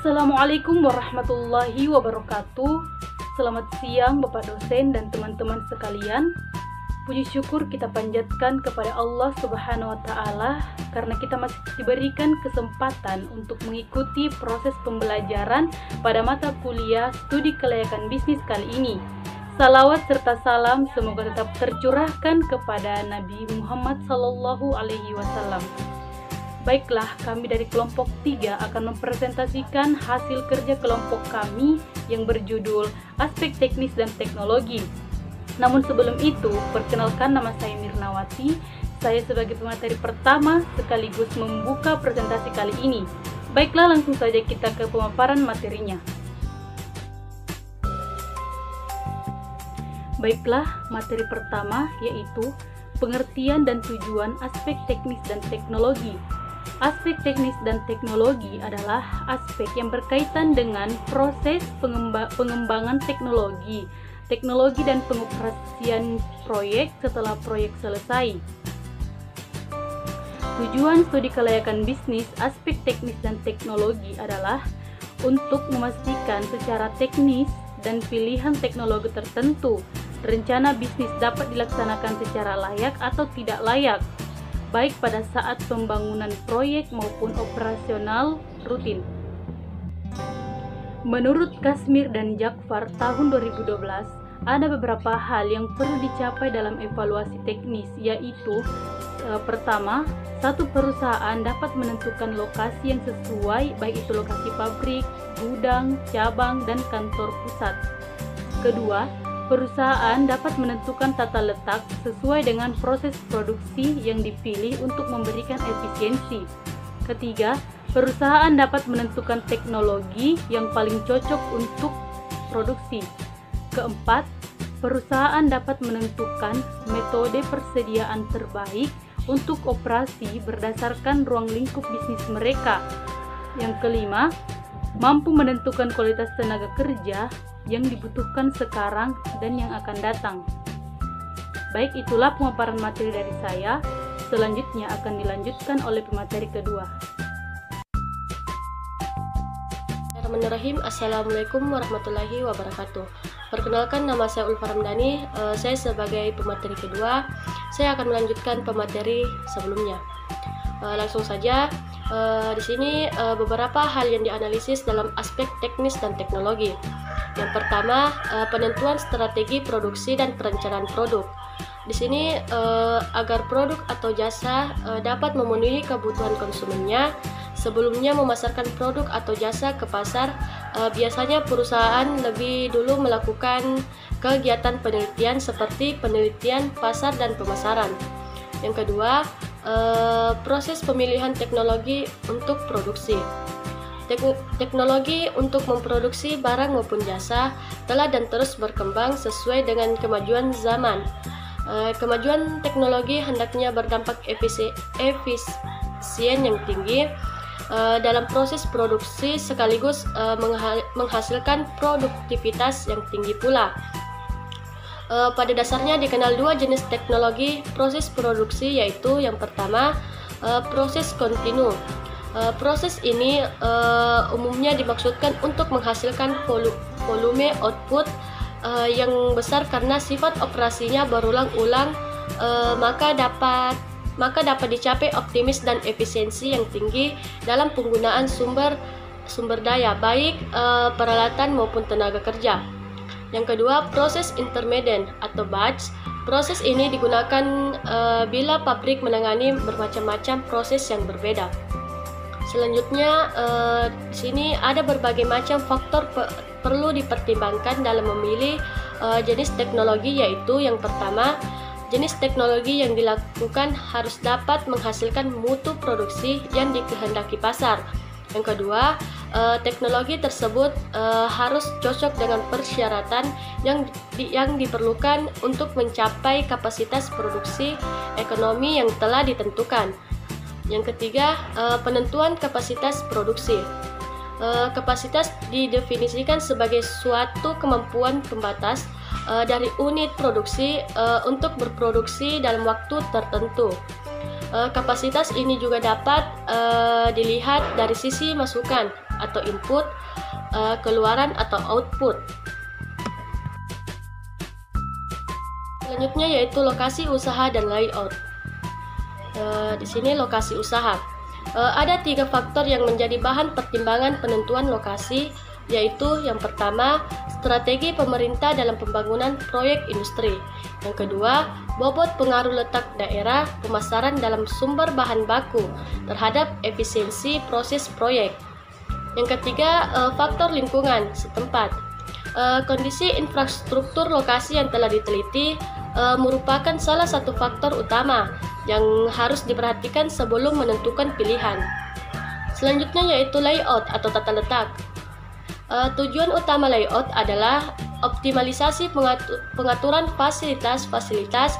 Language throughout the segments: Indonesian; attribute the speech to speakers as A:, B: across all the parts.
A: Assalamualaikum warahmatullahi wabarakatuh. Selamat siang Bapak dosen dan teman-teman sekalian. Puji syukur kita panjatkan kepada Allah Subhanahu wa Ta'ala karena kita masih diberikan kesempatan untuk mengikuti proses pembelajaran pada mata kuliah studi kelayakan bisnis kali ini. Salawat serta salam semoga tetap tercurahkan kepada Nabi Muhammad SAW. Baiklah, kami dari kelompok 3 akan mempresentasikan hasil kerja kelompok kami yang berjudul Aspek Teknis dan Teknologi. Namun sebelum itu, perkenalkan nama saya Mirnawati. Saya sebagai pemateri pertama sekaligus membuka presentasi kali ini. Baiklah, langsung saja kita ke pemaparan materinya. Baiklah, materi pertama yaitu pengertian dan tujuan aspek teknis dan teknologi. Aspek teknis dan teknologi adalah aspek yang berkaitan dengan proses pengembangan teknologi dan pengoperasian proyek setelah proyek selesai. Tujuan studi kelayakan bisnis aspek teknis dan teknologi adalah untuk memastikan secara teknis dan pilihan teknologi tertentu rencana bisnis dapat dilaksanakan secara layak atau tidak layak, baik pada saat pembangunan proyek maupun operasional rutin. Menurut Kasmir dan Jakfar tahun 2012, ada beberapa hal yang perlu dicapai dalam evaluasi teknis, yaitu pertama, satu perusahaan dapat menentukan lokasi yang sesuai, baik itu lokasi pabrik, gudang, cabang, dan kantor pusat. Kedua, perusahaan dapat menentukan tata letak sesuai dengan proses produksi yang dipilih untuk memberikan efisiensi. Ketiga, perusahaan dapat menentukan teknologi yang paling cocok untuk produksi. Keempat, perusahaan dapat menentukan metode persediaan terbaik untuk operasi berdasarkan ruang lingkup bisnis mereka. Yang kelima, mampu menentukan kualitas tenaga kerja yang dibutuhkan sekarang dan yang akan datang. Baik, itulah pemaparan materi dari saya. Selanjutnya akan dilanjutkan oleh pemateri kedua.
B: Bismillahirrahmanirrahim. Assalamualaikum warahmatullahi wabarakatuh. Perkenalkan, nama saya Ulfa Ramdhani. Saya sebagai pemateri kedua. Saya akan melanjutkan pemateri sebelumnya. Langsung saja. Di sini beberapa hal yang dianalisis dalam aspek teknis dan teknologi. Yang pertama, penentuan strategi produksi dan perencanaan produk. Di sini agar produk atau jasa dapat memenuhi kebutuhan konsumennya, sebelumnya memasarkan produk atau jasa ke pasar, biasanya perusahaan lebih dulu melakukan kegiatan penelitian seperti penelitian pasar dan pemasaran. Yang kedua, proses pemilihan teknologi untuk produksi. Teknologi untuk memproduksi barang maupun jasa telah dan terus berkembang sesuai dengan kemajuan zaman. Kemajuan teknologi hendaknya berdampak efisien yang tinggi dalam proses produksi sekaligus menghasilkan produktivitas yang tinggi pula. Pada dasarnya dikenal dua jenis teknologi proses produksi, yaitu yang pertama proses kontinu. Proses ini umumnya dimaksudkan untuk menghasilkan volume output yang besar karena sifat operasinya berulang-ulang, maka dapat dicapai optimis dan efisiensi yang tinggi dalam penggunaan sumber daya, baik peralatan maupun tenaga kerja. Yang kedua, proses intermediate atau batch. Proses ini digunakan bila pabrik menangani bermacam-macam proses yang berbeda. Selanjutnya, di sini ada berbagai macam faktor perlu dipertimbangkan dalam memilih jenis teknologi, yaitu yang pertama, jenis teknologi yang dilakukan harus dapat menghasilkan mutu produksi yang dikehendaki pasar. Yang kedua, teknologi tersebut harus cocok dengan persyaratan yang diperlukan untuk mencapai kapasitas produksi ekonomi yang telah ditentukan. Yang ketiga, penentuan kapasitas produksi. Kapasitas didefinisikan sebagai suatu kemampuan pembatas dari unit produksi untuk berproduksi dalam waktu tertentu. Kapasitas ini juga dapat dilihat dari sisi masukan atau input, keluaran atau output. Selanjutnya yaitu lokasi usaha dan layout. Di sini lokasi usaha. Ada 3 faktor yang menjadi bahan pertimbangan penentuan lokasi, yaitu yang pertama, strategi pemerintah dalam pembangunan proyek industri. Yang kedua, bobot pengaruh letak daerah pemasaran dalam sumber bahan baku terhadap efisiensi proses proyek. Yang ketiga, faktor lingkungan setempat. Kondisi infrastruktur lokasi yang telah diteliti merupakan salah satu faktor utama yang harus diperhatikan sebelum menentukan pilihan. Selanjutnya yaitu layout atau tata letak. Tujuan utama layout adalah optimalisasi pengaturan fasilitas-fasilitas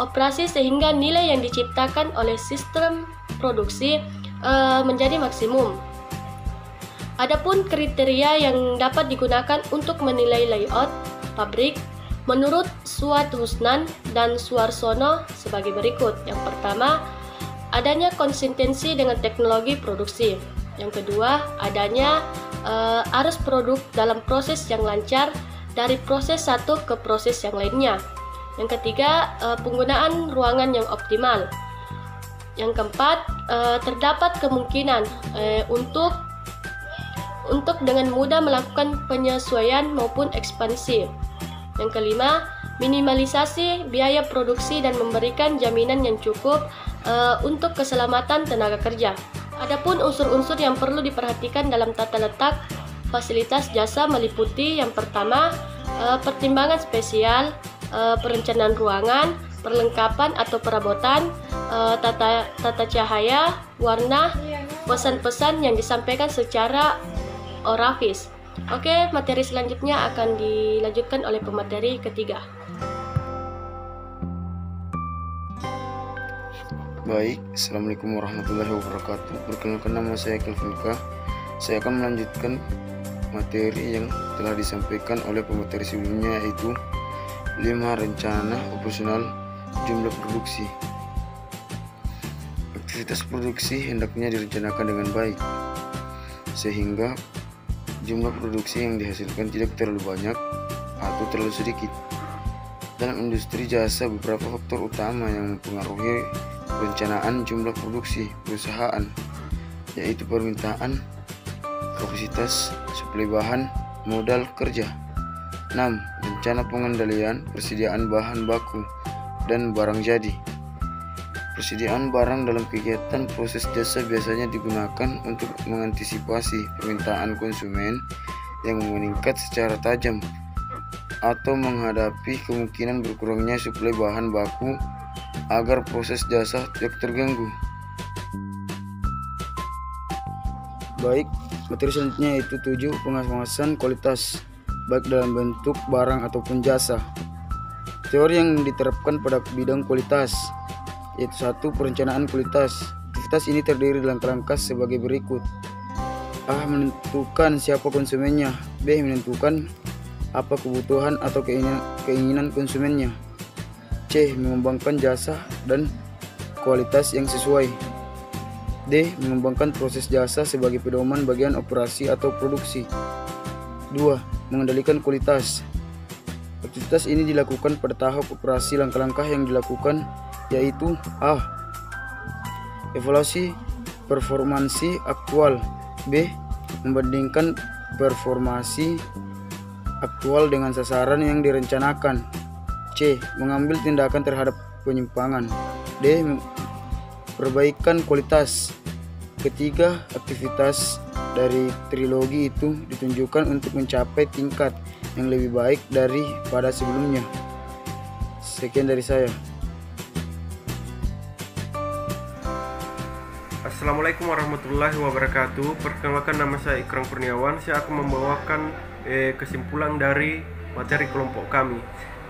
B: operasi sehingga nilai yang diciptakan oleh sistem produksi menjadi maksimum. Adapun kriteria yang dapat digunakan untuk menilai layout pabrik menurut Suat Husnan dan Suarsono sebagai berikut. Yang pertama, adanya konsistensi dengan teknologi produksi. Yang kedua, adanya arus produk dalam proses yang lancar dari proses satu ke proses yang lainnya. Yang ketiga, penggunaan ruangan yang optimal. Yang keempat, terdapat kemungkinan untuk dengan mudah melakukan penyesuaian maupun ekspansi. Yang kelima, minimalisasi biaya produksi dan memberikan jaminan yang cukup untuk keselamatan tenaga kerja. Adapun unsur-unsur yang perlu diperhatikan dalam tata letak fasilitas jasa meliputi yang pertama, pertimbangan spesial, perencanaan ruangan, perlengkapan atau perabotan, tata cahaya, warna, pesan-pesan yang disampaikan secara orafis. Oke, materi selanjutnya akan dilanjutkan oleh pemateri ketiga.
C: Baik, Assalamualaikum warahmatullahi wabarakatuh. Perkenalkan, nama saya Kelvinka. Saya akan melanjutkan materi yang telah disampaikan oleh pemateri sebelumnya, yaitu 5 rencana operasional jumlah produksi. Aktivitas produksi hendaknya direncanakan dengan baik, sehingga jumlah produksi yang dihasilkan tidak terlalu banyak atau terlalu sedikit. Dalam industri jasa, beberapa faktor utama yang mempengaruhi perencanaan jumlah produksi perusahaan, yaitu permintaan, kapasitas, suplai bahan, modal kerja. 6. Rencana pengendalian persediaan bahan baku dan barang jadi. Persediaan barang dalam kegiatan proses jasa biasanya digunakan untuk mengantisipasi permintaan konsumen yang meningkat secara tajam atau menghadapi kemungkinan berkurangnya suplai bahan baku agar proses jasa tidak terganggu. Baik, materi selanjutnya yaitu 7. Pengawasan kualitas baik dalam bentuk barang ataupun jasa. Teori yang diterapkan pada bidang kualitas yaitu 1. Perencanaan kualitas. Aktivitas ini terdiri dari langkah-langkah sebagai berikut. A. Menentukan siapa konsumennya. B. Menentukan apa kebutuhan atau keinginan konsumennya. C. Mengembangkan jasa dan kualitas yang sesuai. D. Mengembangkan proses jasa sebagai pedoman bagian operasi atau produksi. 2. Mengendalikan kualitas. Aktivitas ini dilakukan pada tahap operasi. Langkah-langkah yang dilakukan yaitu A. Evaluasi performansi aktual. B. Membandingkan performansi aktual dengan sasaran yang direncanakan. C. Mengambil tindakan terhadap penyimpangan. D. Perbaikan kualitas. Ketiga, aktivitas dari trilogi itu ditunjukkan untuk mencapai tingkat yang lebih baik daripada sebelumnya. Sekian dari saya.
D: Assalamualaikum warahmatullahi wabarakatuh. Perkenalkan, nama saya Ikram Kurniawan. Saya akan membawakan kesimpulan dari materi kelompok kami.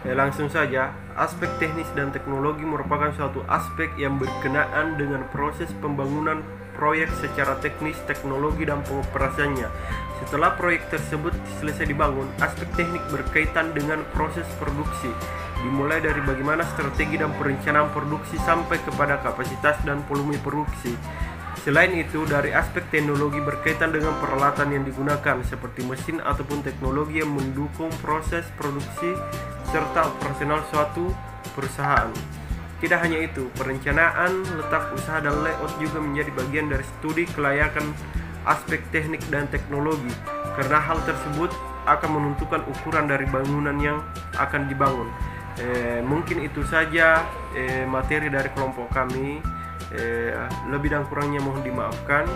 D: Langsung saja, aspek teknis dan teknologi merupakan suatu aspek yang berkenaan dengan proses pembangunan proyek secara teknis, teknologi, dan pengoperasiannya. Setelah proyek tersebut selesai dibangun, aspek teknik berkaitan dengan proses produksi, dimulai dari bagaimana strategi dan perencanaan produksi sampai kepada kapasitas dan volume produksi. Selain itu, dari aspek teknologi berkaitan dengan peralatan yang digunakan seperti mesin ataupun teknologi yang mendukung proses produksi serta operasional suatu perusahaan. Tidak hanya itu, perencanaan, letak usaha dan layout juga menjadi bagian dari studi kelayakan aspek teknik dan teknologi, karena hal tersebut akan menentukan ukuran dari bangunan yang akan dibangun. Mungkin itu saja materi dari kelompok kami. Lebih dan kurangnya mohon dimaafkan.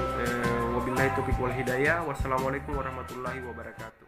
D: Wabillahi taufiq wal hidayah. Wassalamualaikum warahmatullahi wabarakatuh.